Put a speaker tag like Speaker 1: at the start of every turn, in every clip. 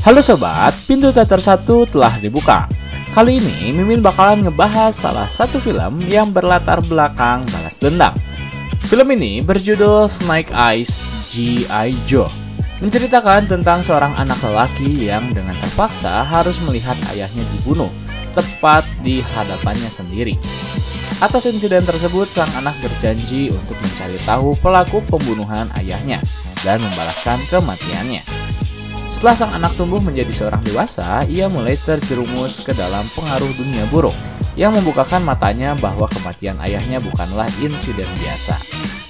Speaker 1: Halo sobat, pintu teater 1 telah dibuka. Kali ini Mimin bakalan ngebahas salah satu film yang berlatar belakang balas dendam. Film ini berjudul Snake Eyes G.I. Joe, menceritakan tentang seorang anak lelaki yang dengan terpaksa harus melihat ayahnya dibunuh tepat di hadapannya sendiri. Atas insiden tersebut, sang anak berjanji untuk mencari tahu pelaku pembunuhan ayahnya dan membalaskan kematiannya. Setelah sang anak tumbuh menjadi seorang dewasa, ia mulai terjerumus ke dalam pengaruh dunia buruk yang membukakan matanya bahwa kematian ayahnya bukanlah insiden biasa.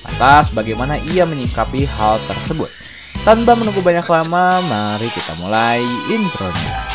Speaker 1: Lantas, bagaimana ia menyikapi hal tersebut? Tanpa menunggu banyak lama, mari kita mulai intronya.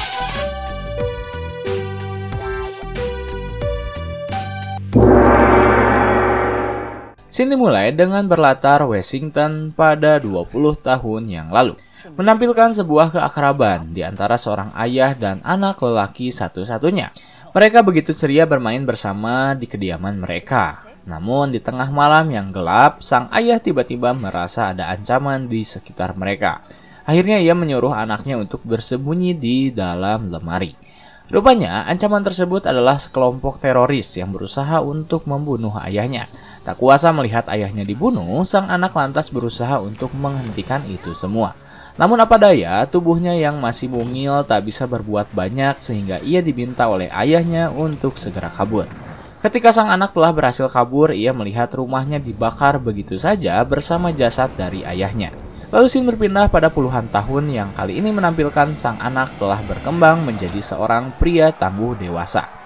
Speaker 1: Scene dimulai dengan berlatar Washington pada 20 tahun yang lalu, menampilkan sebuah keakraban di antara seorang ayah dan anak lelaki satu-satunya. Mereka begitu ceria bermain bersama di kediaman mereka. Namun di tengah malam yang gelap, sang ayah tiba-tiba merasa ada ancaman di sekitar mereka. Akhirnya ia menyuruh anaknya untuk bersembunyi di dalam lemari. Rupanya ancaman tersebut adalah sekelompok teroris yang berusaha untuk membunuh ayahnya. Tak kuasa melihat ayahnya dibunuh, sang anak lantas berusaha untuk menghentikan itu semua. Namun apa daya, tubuhnya yang masih mungil tak bisa berbuat banyak sehingga ia diminta oleh ayahnya untuk segera kabur. Ketika sang anak telah berhasil kabur, ia melihat rumahnya dibakar begitu saja bersama jasad dari ayahnya. Lalu scene berpindah pada puluhan tahun yang kali ini menampilkan sang anak telah berkembang menjadi seorang pria tangguh dewasa.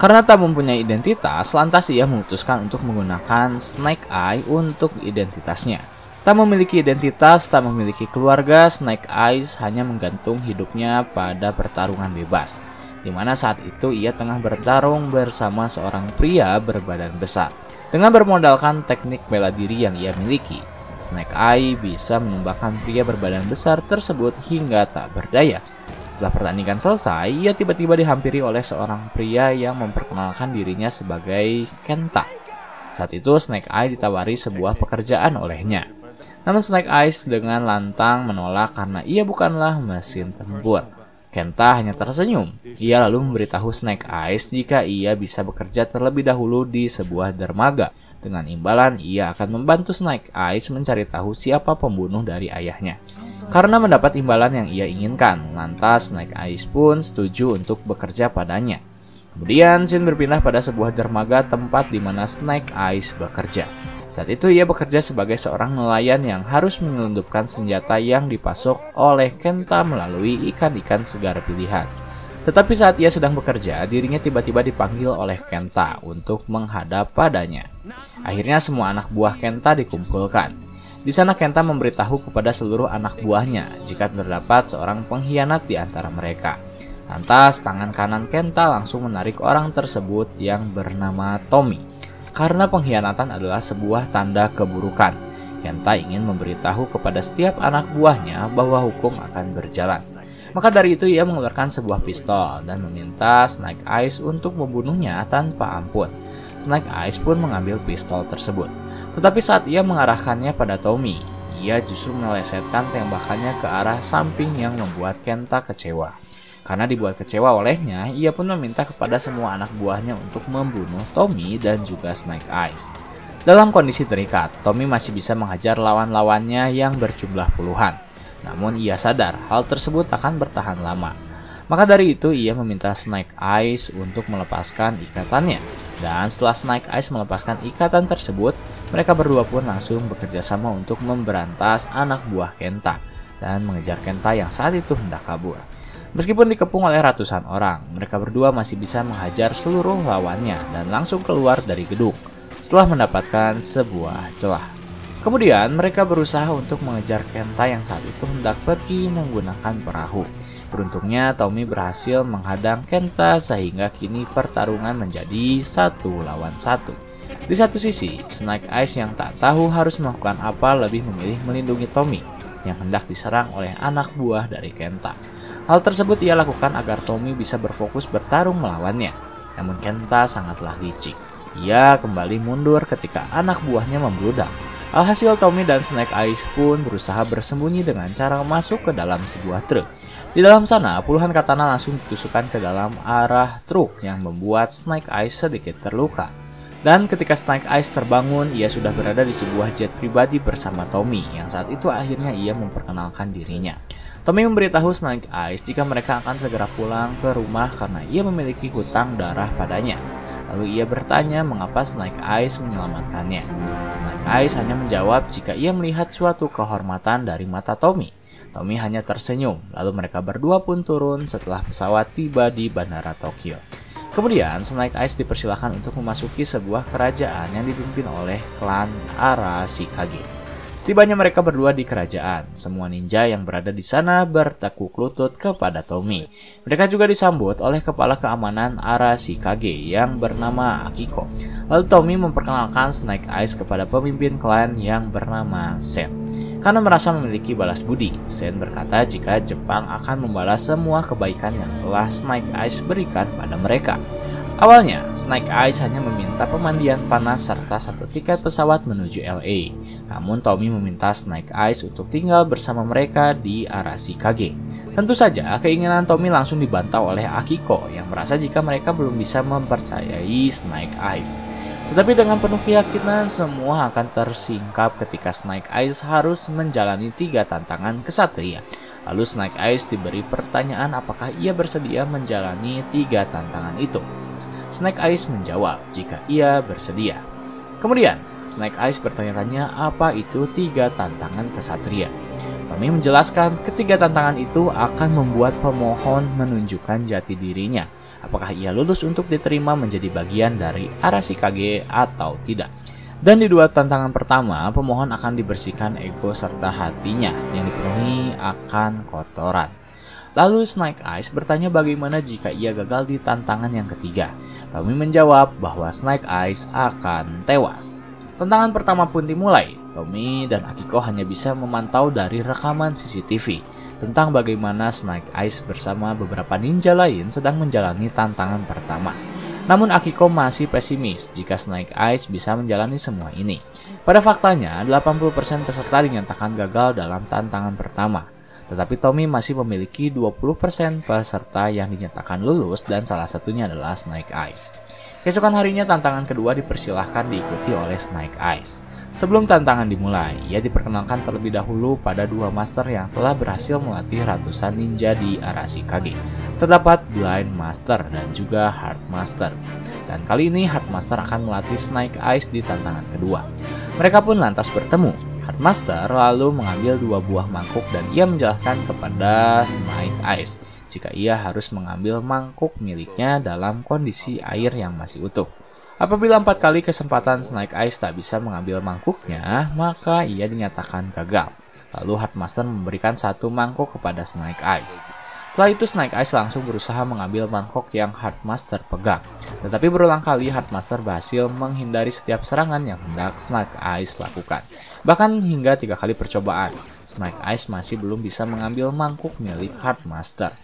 Speaker 1: Karena tak mempunyai identitas, lantas ia memutuskan untuk menggunakan Snake Eye untuk identitasnya. Tak memiliki identitas, tak memiliki keluarga, Snake Eyes hanya menggantung hidupnya pada pertarungan bebas, di mana saat itu ia tengah bertarung bersama seorang pria berbadan besar. Dengan bermodalkan teknik bela diri yang ia miliki, Snake Eye bisa menumbangkan pria berbadan besar tersebut hingga tak berdaya. Setelah pertandingan selesai, ia tiba-tiba dihampiri oleh seorang pria yang memperkenalkan dirinya sebagai Kenta. Saat itu Snake Eye ditawari sebuah pekerjaan olehnya. Namun Snake Eyes dengan lantang menolak karena ia bukanlah mesin tempur. Kenta hanya tersenyum. Ia lalu memberitahu Snake Eyes jika ia bisa bekerja terlebih dahulu di sebuah dermaga. Dengan imbalan, ia akan membantu Snake Eyes mencari tahu siapa pembunuh dari ayahnya. Karena mendapat imbalan yang ia inginkan, lantas Snake Eyes pun setuju untuk bekerja padanya. Kemudian scene berpindah pada sebuah dermaga tempat di mana Snake Eyes bekerja. Saat itu ia bekerja sebagai seorang nelayan yang harus menyelundupkan senjata yang dipasok oleh Kenta melalui ikan-ikan segar pilihan. Tetapi saat ia sedang bekerja, dirinya tiba-tiba dipanggil oleh Kenta untuk menghadap padanya. Akhirnya semua anak buah Kenta dikumpulkan. Di sana Kenta memberitahu kepada seluruh anak buahnya jika terdapat seorang pengkhianat di antara mereka. Lantas tangan kanan Kenta langsung menarik orang tersebut yang bernama Tommy. Karena pengkhianatan adalah sebuah tanda keburukan, Kenta ingin memberitahu kepada setiap anak buahnya bahwa hukum akan berjalan. Maka dari itu ia mengeluarkan sebuah pistol dan meminta Snake Eyes untuk membunuhnya tanpa ampun. Snake Eyes pun mengambil pistol tersebut. Tetapi saat ia mengarahkannya pada Tommy, ia justru melesetkan tembakannya ke arah samping yang membuat Kenta kecewa. Karena dibuat kecewa olehnya, ia pun meminta kepada semua anak buahnya untuk membunuh Tommy dan juga Snake Eyes. Dalam kondisi terikat, Tommy masih bisa menghajar lawan-lawannya yang berjumlah puluhan. Namun ia sadar hal tersebut akan bertahan lama. Maka dari itu ia meminta Snake Eyes untuk melepaskan ikatannya. Dan setelah Snake Eyes melepaskan ikatan tersebut, mereka berdua pun langsung bekerja sama untuk memberantas anak buah Kenta dan mengejar Kenta yang saat itu hendak kabur. Meskipun dikepung oleh ratusan orang, mereka berdua masih bisa menghajar seluruh lawannya dan langsung keluar dari gedung setelah mendapatkan sebuah celah. Kemudian mereka berusaha untuk mengejar Kenta yang saat itu hendak pergi menggunakan perahu. Beruntungnya Tommy berhasil menghadang Kenta sehingga kini pertarungan menjadi 1 lawan 1. Di satu sisi, Snake Eyes yang tak tahu harus melakukan apa lebih memilih melindungi Tommy yang hendak diserang oleh anak buah dari Kenta. Hal tersebut ia lakukan agar Tommy bisa berfokus bertarung melawannya. Namun Kenta sangatlah licik. Ia kembali mundur ketika anak buahnya membludak. Alhasil Tommy dan Snake Eyes pun berusaha bersembunyi dengan cara masuk ke dalam sebuah truk. Di dalam sana, puluhan katana langsung ditusukkan ke dalam arah truk yang membuat Snake Eyes sedikit terluka. Dan ketika Snake Eyes terbangun, ia sudah berada di sebuah jet pribadi bersama Tommy, yang saat itu akhirnya ia memperkenalkan dirinya. Tommy memberitahu Snake Eyes jika mereka akan segera pulang ke rumah karena ia memiliki hutang darah padanya. Lalu ia bertanya mengapa Snake Eyes menyelamatkannya. Snake Eyes hanya menjawab jika ia melihat suatu kehormatan dari mata Tommy. Tommy hanya tersenyum, lalu mereka berdua pun turun setelah pesawat tiba di Bandara Tokyo. Kemudian, Snake Eyes dipersilakan untuk memasuki sebuah kerajaan yang dipimpin oleh klan Arashikage. Setibanya mereka berdua di kerajaan, semua ninja yang berada di sana bertekuk lutut kepada Tommy. Mereka juga disambut oleh kepala keamanan Arashikage yang bernama Akiko. Lalu Tommy memperkenalkan Snake Eyes kepada pemimpin klan yang bernama Sen. Karena merasa memiliki balas budi, Sen berkata jika Jepang akan membalas semua kebaikan yang telah Snake Eyes berikan pada mereka. Awalnya, Snake Eyes hanya meminta pemandian panas serta satu tiket pesawat menuju LA. Namun Tommy meminta Snake Eyes untuk tinggal bersama mereka di Arashikage. Tentu saja, keinginan Tommy langsung dibantah oleh Akiko yang merasa jika mereka belum bisa mempercayai Snake Eyes. Tetapi dengan penuh keyakinan, semua akan tersingkap ketika Snake Eyes harus menjalani 3 tantangan kesatria. Lalu Snake Eyes diberi pertanyaan apakah ia bersedia menjalani 3 tantangan itu. Snake Eyes menjawab jika ia bersedia. Kemudian, Snake Eyes bertanya-tanya apa itu 3 tantangan kesatria. Tommy menjelaskan ketiga tantangan itu akan membuat pemohon menunjukkan jati dirinya. Apakah ia lulus untuk diterima menjadi bagian dari Arashikage atau tidak. Dan di 2 tantangan pertama, pemohon akan dibersihkan ego serta hatinya yang dipenuhi akan kotoran. Lalu Snake Eyes bertanya bagaimana jika ia gagal di tantangan yang ketiga. Tommy menjawab bahwa Snake Eyes akan tewas. Tantangan pertama pun dimulai. Tommy dan Akiko hanya bisa memantau dari rekaman CCTV tentang bagaimana Snake Eyes bersama beberapa ninja lain sedang menjalani tantangan pertama. Namun Akiko masih pesimis jika Snake Eyes bisa menjalani semua ini. Pada faktanya, 80% peserta dinyatakan gagal dalam tantangan pertama. Tetapi Tommy masih memiliki 20% peserta yang dinyatakan lulus dan salah satunya adalah Snake Eyes. Keesokan harinya tantangan kedua dipersilahkan diikuti oleh Snake Eyes. Sebelum tantangan dimulai, ia diperkenalkan terlebih dahulu pada 2 master yang telah berhasil melatih ratusan ninja di Arashikage. Terdapat Blind Master dan juga Heart Master. Dan kali ini Heart Master akan melatih Snake Eyes di tantangan kedua. Mereka pun lantas bertemu. Heart Master lalu mengambil 2 buah mangkuk dan ia menjelaskan kepada Snake Eyes jika ia harus mengambil mangkuk miliknya dalam kondisi air yang masih utuh. Apabila 4 kali kesempatan Snake Eyes tak bisa mengambil mangkuknya, maka ia dinyatakan gagal. Lalu Heart Master memberikan 1 mangkuk kepada Snake Eyes. Setelah itu Snake Eyes langsung berusaha mengambil mangkok yang Heart Master pegang. Tetapi berulang kali Heart Master berhasil menghindari setiap serangan yang hendak Snake Eyes lakukan. Bahkan hingga 3 kali percobaan, Snake Eyes masih belum bisa mengambil mangkuk milik Heart Master.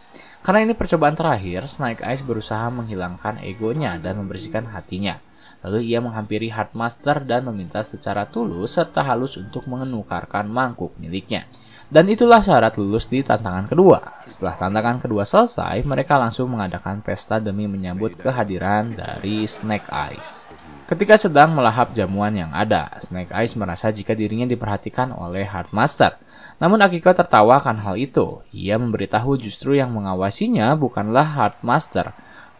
Speaker 1: Karena ini percobaan terakhir, Snake Eyes berusaha menghilangkan egonya dan membersihkan hatinya. Lalu ia menghampiri Heart Master dan meminta secara tulus serta halus untuk menukarkan mangkuk miliknya. Dan itulah syarat lulus di tantangan kedua. Setelah tantangan kedua selesai, mereka langsung mengadakan pesta demi menyambut kehadiran dari Snake Eyes. Ketika sedang melahap jamuan yang ada, Snake Eyes merasa jika dirinya diperhatikan oleh Heart Master. Namun Akiko tertawa akan hal itu. Ia memberitahu justru yang mengawasinya bukanlah Heart Master,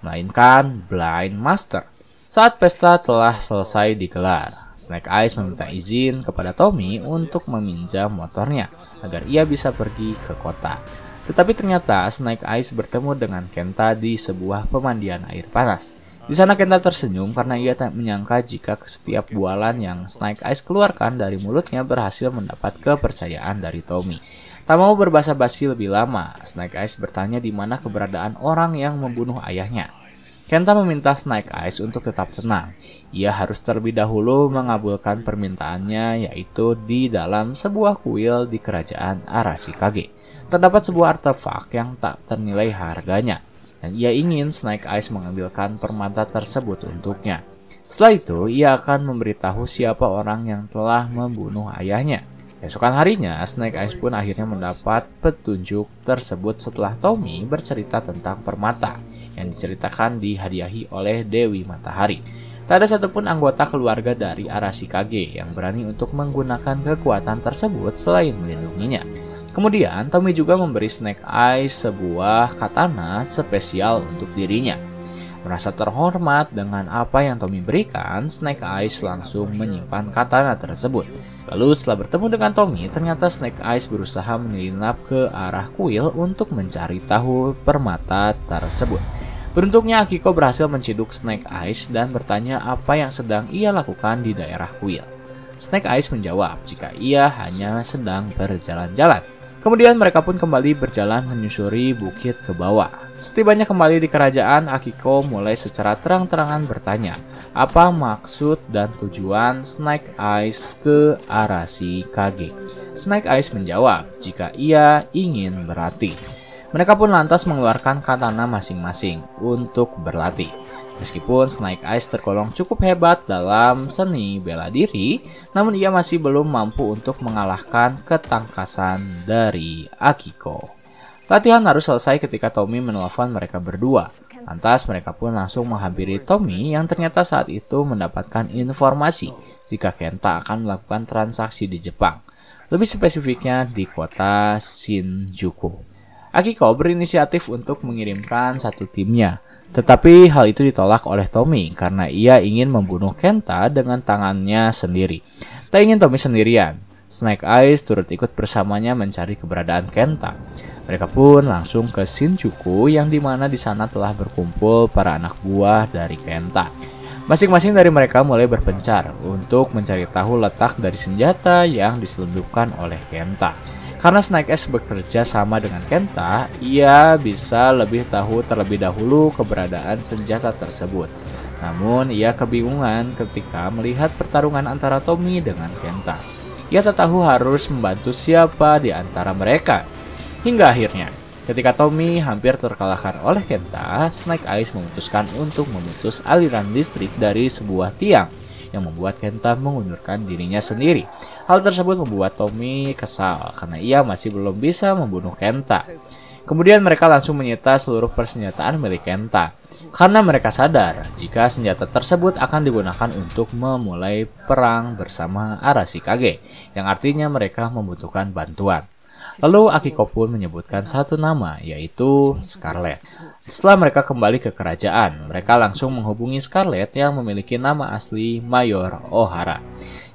Speaker 1: melainkan Blind Master. Saat pesta telah selesai digelar, Snake Eyes meminta izin kepada Tommy untuk meminjam motornya agar ia bisa pergi ke kota. Tetapi ternyata Snake Eyes bertemu dengan Kenta di sebuah pemandian air panas. Di sana Kenta tersenyum karena ia tak menyangka jika setiap bualan yang Snake Eyes keluarkan dari mulutnya berhasil mendapat kepercayaan dari Tommy. Tak mau berbasa-basi lebih lama, Snake Eyes bertanya di mana keberadaan orang yang membunuh ayahnya. Kenta meminta Snake Eyes untuk tetap tenang. Ia harus terlebih dahulu mengabulkan permintaannya, yaitu di dalam sebuah kuil di kerajaan Arashikage. Terdapat sebuah artefak yang tak ternilai harganya, dan ia ingin Snake Eyes mengambilkan permata tersebut untuknya. Setelah itu, ia akan memberitahu siapa orang yang telah membunuh ayahnya. Esokan harinya, Snake Eyes pun akhirnya mendapat petunjuk tersebut setelah Tommy bercerita tentang permata yang diceritakan dihadiahi oleh Dewi Matahari. Tak ada satupun anggota keluarga dari Arashikage yang berani untuk menggunakan kekuatan tersebut selain melindunginya. Kemudian, Tommy juga memberi Snake Eyes sebuah katana spesial untuk dirinya. Merasa terhormat dengan apa yang Tommy berikan, Snake Eyes langsung menyimpan katana tersebut. Lalu setelah bertemu dengan Tommy, ternyata Snake Eyes berusaha menyelinap ke arah kuil untuk mencari tahu permata tersebut. Beruntungnya Akiko berhasil menciduk Snake Eyes dan bertanya apa yang sedang ia lakukan di daerah kuil. Snake Eyes menjawab jika ia hanya sedang berjalan-jalan. Kemudian mereka pun kembali berjalan menyusuri bukit ke bawah. Setibanya kembali di kerajaan, Akiko mulai secara terang-terangan bertanya apa maksud dan tujuan Snake Eyes ke Arashikage. Snake Eyes menjawab jika ia ingin berlatih. Mereka pun lantas mengeluarkan katana masing-masing untuk berlatih. Meskipun Snake Eyes tergolong cukup hebat dalam seni bela diri, namun ia masih belum mampu untuk mengalahkan ketangkasan dari Akiko. Latihan harus selesai ketika Tommy menelpon mereka berdua. Lantas mereka pun langsung menghampiri Tommy yang ternyata saat itu mendapatkan informasi jika Kenta akan melakukan transaksi di Jepang. Lebih spesifiknya di kota Shinjuku. Akiko berinisiatif untuk mengirimkan satu timnya. Tetapi hal itu ditolak oleh Tommy karena ia ingin membunuh Kenta dengan tangannya sendiri. Tak ingin Tommy sendirian, Snake Eyes turut ikut bersamanya mencari keberadaan Kenta. Mereka pun langsung ke Shinjuku yang dimana di sana telah berkumpul para anak buah dari Kenta. Masing-masing dari mereka mulai berpencar untuk mencari tahu letak dari senjata yang diselundupkan oleh Kenta. Karena Snake Eyes bekerja sama dengan Kenta, ia bisa lebih tahu terlebih dahulu keberadaan senjata tersebut. Namun, ia kebingungan ketika melihat pertarungan antara Tommy dengan Kenta. Ia tak tahu harus membantu siapa di antara mereka. Hingga akhirnya, ketika Tommy hampir terkalahkan oleh Kenta, Snake Eyes memutuskan untuk memutus aliran listrik dari sebuah tiang yang membuat Kenta mengundurkan dirinya sendiri. Hal tersebut membuat Tommy kesal karena ia masih belum bisa membunuh Kenta. Kemudian mereka langsung menyita seluruh persenjataan milik Kenta karena mereka sadar jika senjata tersebut akan digunakan untuk memulai perang bersama Arashikage, yang artinya mereka membutuhkan bantuan. Lalu Akiko pun menyebutkan satu nama, yaitu Scarlet. Setelah mereka kembali ke kerajaan, mereka langsung menghubungi Scarlet yang memiliki nama asli Mayor Ohara.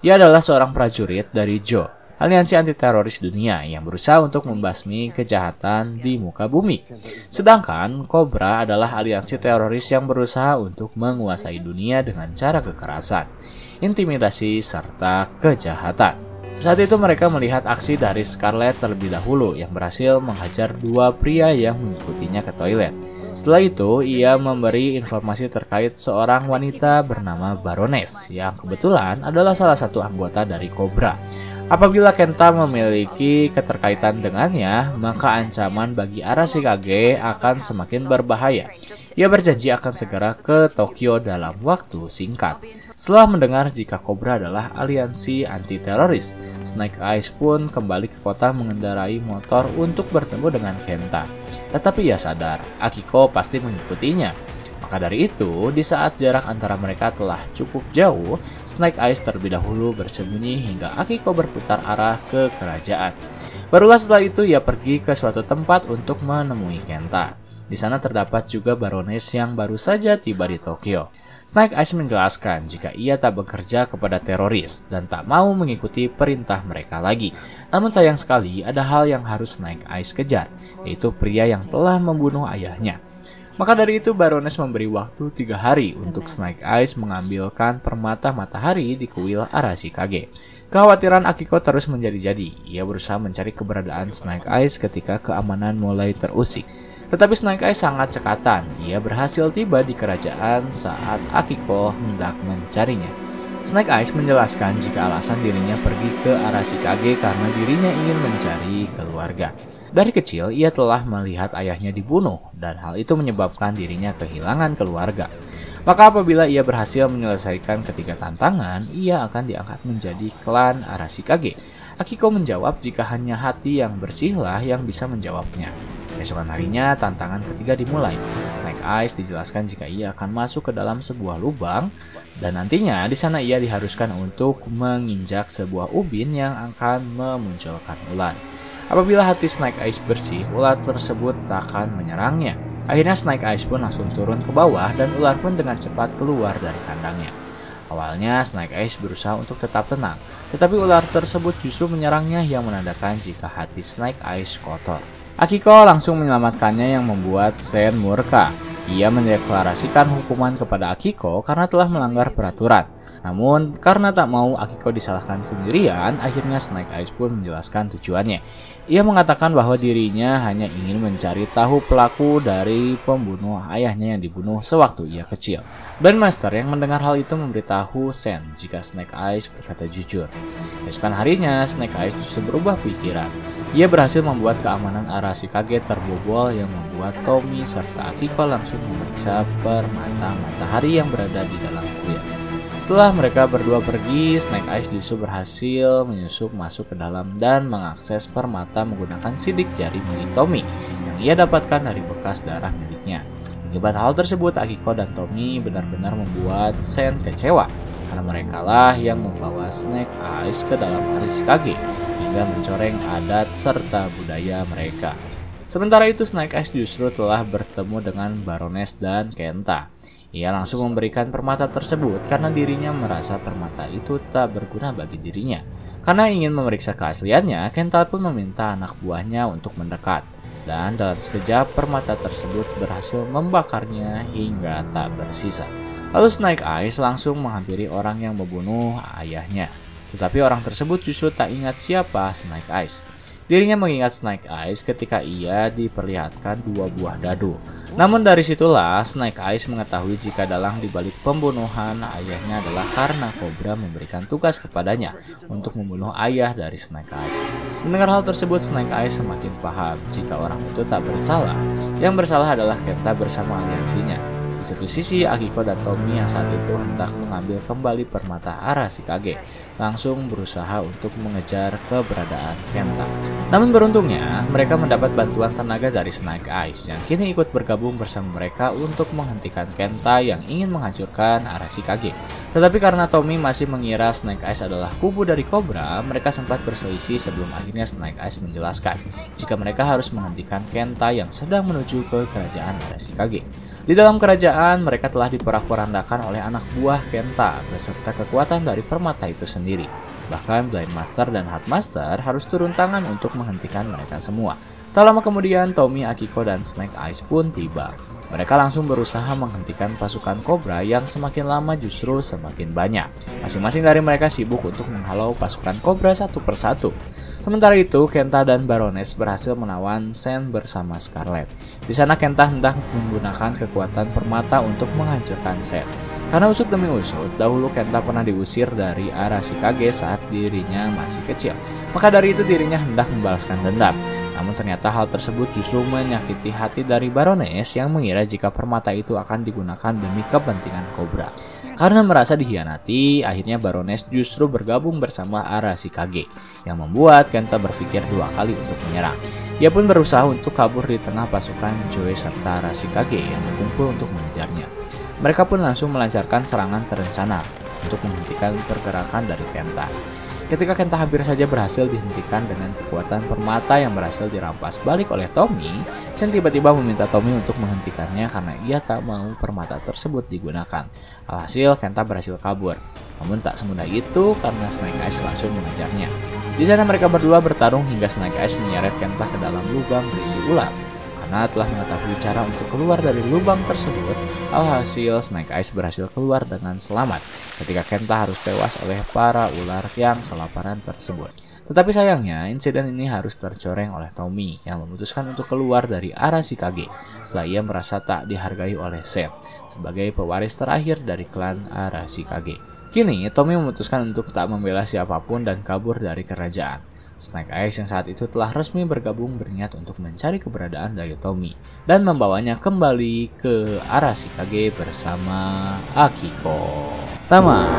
Speaker 1: Ia adalah seorang prajurit dari JO, aliansi anti-teroris dunia yang berusaha untuk membasmi kejahatan di muka bumi. Sedangkan Cobra adalah aliansi teroris yang berusaha untuk menguasai dunia dengan cara kekerasan, intimidasi, serta kejahatan. Saat itu mereka melihat aksi dari Scarlet terlebih dahulu yang berhasil menghajar dua pria yang mengikutinya ke toilet. Setelah itu, ia memberi informasi terkait seorang wanita bernama Baroness yang kebetulan adalah salah satu anggota dari Cobra. Apabila Kenta memiliki keterkaitan dengannya, maka ancaman bagi Arashikage akan semakin berbahaya. Ia berjanji akan segera ke Tokyo dalam waktu singkat. Setelah mendengar jika Cobra adalah aliansi anti-teroris, Snake Eyes pun kembali ke kota mengendarai motor untuk bertemu dengan Kenta. Tetapi ia sadar, Akiko pasti mengikutinya. Maka dari itu, di saat jarak antara mereka telah cukup jauh, Snake Eyes terlebih dahulu bersembunyi hingga Akiko berputar arah ke kerajaan. Barulah setelah itu ia pergi ke suatu tempat untuk menemui Kenta. Di sana terdapat juga Baroness yang baru saja tiba di Tokyo. Snake Eyes menjelaskan jika ia tak bekerja kepada teroris dan tak mau mengikuti perintah mereka lagi. Namun sayang sekali ada hal yang harus Snake Eyes kejar, yaitu pria yang telah membunuh ayahnya. Maka dari itu Baroness memberi waktu 3 hari untuk Snake Eyes mengambilkan permata matahari di kuil Arashikage. Kekhawatiran Akiko terus menjadi-jadi. Ia berusaha mencari keberadaan Snake Eyes ketika keamanan mulai terusik. Tetapi Snake Eyes sangat cekatan. Ia berhasil tiba di kerajaan saat Akiko hendak mencarinya. Snake Eyes menjelaskan jika alasan dirinya pergi ke Arashikage karena dirinya ingin mencari keluarga. Dari kecil, ia telah melihat ayahnya dibunuh, dan hal itu menyebabkan dirinya kehilangan keluarga. Maka apabila ia berhasil menyelesaikan ketiga tantangan, ia akan diangkat menjadi klan Arashikage. Akiko menjawab jika hanya hati yang bersihlah yang bisa menjawabnya. Keesokan harinya, tantangan ketiga dimulai. Snake Eyes dijelaskan jika ia akan masuk ke dalam sebuah lubang, dan nantinya di sana ia diharuskan untuk menginjak sebuah ubin yang akan memunculkan ular. Apabila hati Snake Eyes bersih, ular tersebut takkan menyerangnya. Akhirnya Snake Eyes pun langsung turun ke bawah dan ular pun dengan cepat keluar dari kandangnya. Awalnya Snake Eyes berusaha untuk tetap tenang, tetapi ular tersebut justru menyerangnya yang menandakan jika hati Snake Eyes kotor. Akiko langsung menyelamatkannya yang membuat Sen murka. Ia mendeklarasikan hukuman kepada Akiko karena telah melanggar peraturan. Namun, karena tak mau Akiko disalahkan sendirian, akhirnya Snake Eyes pun menjelaskan tujuannya. Ia mengatakan bahwa dirinya hanya ingin mencari tahu pelaku dari pembunuh ayahnya yang dibunuh sewaktu ia kecil. Bandmaster yang mendengar hal itu memberitahu Sen jika Snake Eyes berkata jujur. Keesokan harinya, Snake Eyes justru berubah pikiran. Ia berhasil membuat keamanan Arashikage terbobol yang membuat Tommy serta Akiko langsung memeriksa permata matahari yang berada di dalam kuil. Setelah mereka berdua pergi, Snake Eyes justru berhasil menyusup masuk ke dalam dan mengakses permata menggunakan sidik jari milik Tommy yang ia dapatkan dari bekas darah miliknya. Akibat hal tersebut, Akiko dan Tommy benar-benar membuat Sen kecewa karena merekalah yang membawa Snake Eyes ke dalam Arashikage hingga mencoreng adat serta budaya mereka. Sementara itu, Snake Eyes justru telah bertemu dengan Baroness dan Kenta. Ia langsung memberikan permata tersebut karena dirinya merasa permata itu tak berguna bagi dirinya. Karena ingin memeriksa keasliannya, Kenta pun meminta anak buahnya untuk mendekat. Dan dalam sekejap, permata tersebut berhasil membakarnya hingga tak bersisa. Lalu Snake Eyes langsung menghampiri orang yang membunuh ayahnya. Tetapi orang tersebut justru tak ingat siapa Snake Eyes. Dirinya mengingat Snake Eyes ketika ia diperlihatkan 2 buah dadu. Namun dari situlah Snake Eyes mengetahui jika dalang dibalik pembunuhan ayahnya adalah karena Cobra memberikan tugas kepadanya untuk membunuh ayah dari Snake Eyes. Mendengar hal tersebut, Snake Eyes semakin paham jika orang itu tak bersalah. Yang bersalah adalah Kenta bersama aliansinya. Di satu sisi, Akiko dan Tommy yang saat itu hendak mengambil kembali permata Arashikage, langsung berusaha untuk mengejar keberadaan Kenta. Namun beruntungnya, mereka mendapat bantuan tenaga dari Snake Eyes yang kini ikut bergabung bersama mereka untuk menghentikan Kenta yang ingin menghancurkan Arashikage. Tetapi karena Tommy masih mengira Snake Eyes adalah kubu dari Cobra, mereka sempat berselisih sebelum akhirnya Snake Eyes menjelaskan jika mereka harus menghentikan Kenta yang sedang menuju ke kerajaan Arashikage. Di dalam kerajaan, mereka telah diporak-porandakan oleh anak buah Kenta beserta kekuatan dari permata itu sendiri. Bahkan Blind Master dan Heart Master harus turun tangan untuk menghentikan mereka semua. Tak lama kemudian, Tommy, Akiko, dan Snake Eyes pun tiba. Mereka langsung berusaha menghentikan pasukan Cobra yang semakin lama justru semakin banyak. Masing-masing dari mereka sibuk untuk menghalau pasukan Cobra satu persatu. Sementara itu, Kenta dan Baroness berhasil menawan Sen bersama Scarlet. Di sana Kenta hendak menggunakan kekuatan permata untuk menghancurkan Sen. Karena usut demi usut, dahulu Kenta pernah diusir dari Arashikage saat dirinya masih kecil. Maka dari itu dirinya hendak membalaskan dendam. Namun ternyata hal tersebut justru menyakiti hati dari Baroness yang mengira jika permata itu akan digunakan demi kepentingan Cobra. Karena merasa dikhianati, akhirnya Baroness justru bergabung bersama Arashikage, yang membuat Kenta berpikir 2 kali untuk menyerang. Ia pun berusaha untuk kabur di tengah pasukan Joe serta Arashikage yang berkumpul untuk mengejarnya. Mereka pun langsung melancarkan serangan terencana untuk menghentikan pergerakan dari Kenta. Ketika Kenta hampir saja berhasil dihentikan dengan kekuatan permata yang berhasil dirampas balik oleh Tommy, Sen tiba-tiba meminta Tommy untuk menghentikannya karena ia tak mau permata tersebut digunakan. Alhasil Kenta berhasil kabur, namun tak semudah itu karena Snake Eyes langsung mengejarnya. Di sana mereka berdua bertarung hingga Snake Eyes menyeret Kenta ke dalam lubang berisi ular. Karena telah mengetahui cara untuk keluar dari lubang tersebut, alhasil Snake Eyes berhasil keluar dengan selamat ketika Kenta harus tewas oleh para ular yang kelaparan tersebut. Tetapi sayangnya, insiden ini harus tercoreng oleh Tommy yang memutuskan untuk keluar dari Arashikage setelah ia merasa tak dihargai oleh Sen sebagai pewaris terakhir dari klan Arashikage. Kini, Tommy memutuskan untuk tak membela siapapun dan kabur dari kerajaan. Snake Eyes yang saat itu telah resmi bergabung berniat untuk mencari keberadaan dari Tommy dan membawanya kembali ke Arashikage bersama Akiko. Tamat.